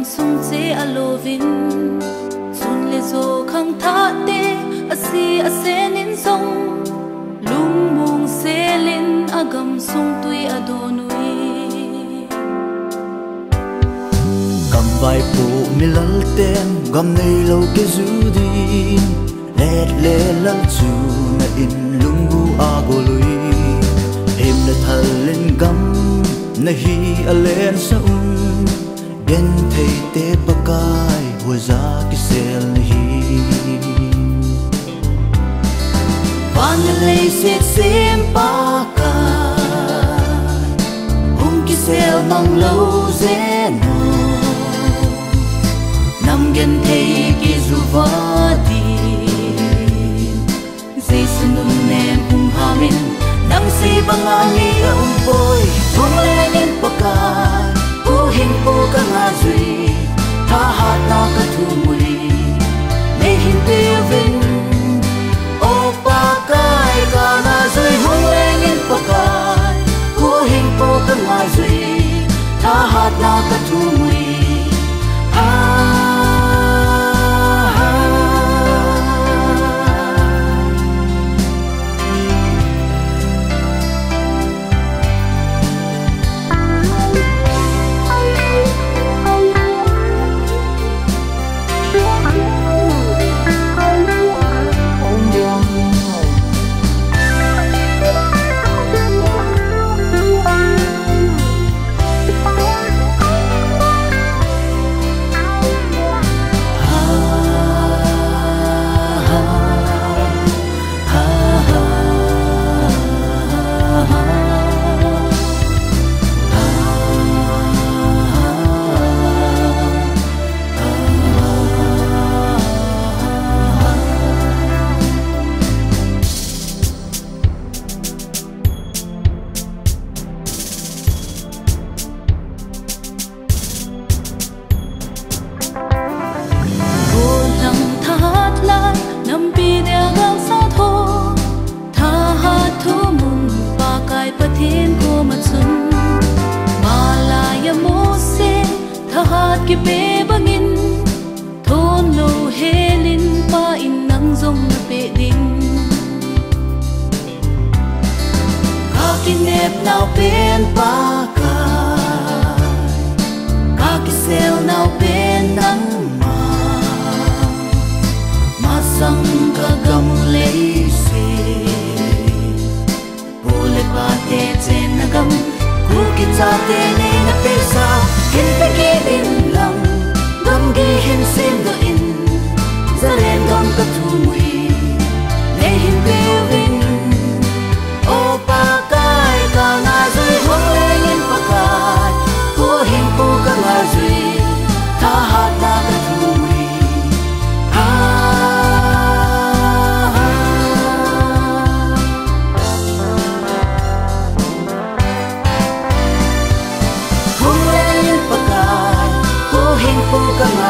sung che alovin chun le zo khang tha te asi asenin song lung mung selin agam sung tui adonui cầm vai phụ mi lal ten gam nei lo ke zudi let le lal chu na in lungu agolui em na thal lên gam na hi alen sa gen thei te pakai hua za ki sel na hi van le se sem pakai ki sel mang lo zeno nam gen thei ki zuvati Jason nem hung hamin nang si bangani ang boy hung lenin pakai u hin po ka nga zui tha hat na ka thumuli ne hin pilvin o pakai ka na zui hung lenin pakai u hin po ka nga zui tha hat na ka thumuli ki pe bangin thon lo helin pa in nang zong na pe ding ka ki nep nau pen pa ka ki sel nau pen nang ma sang ka gam le se pole pa te chen na gam ku ki cha te ne na pe sa hin pe ki din lang gam gi hin sim do in zalen gam ka thu mui ne hin pe vin o pa kai ka na zui ho yin pa kai ko hin po ka na zui tha hat na ka thu mui come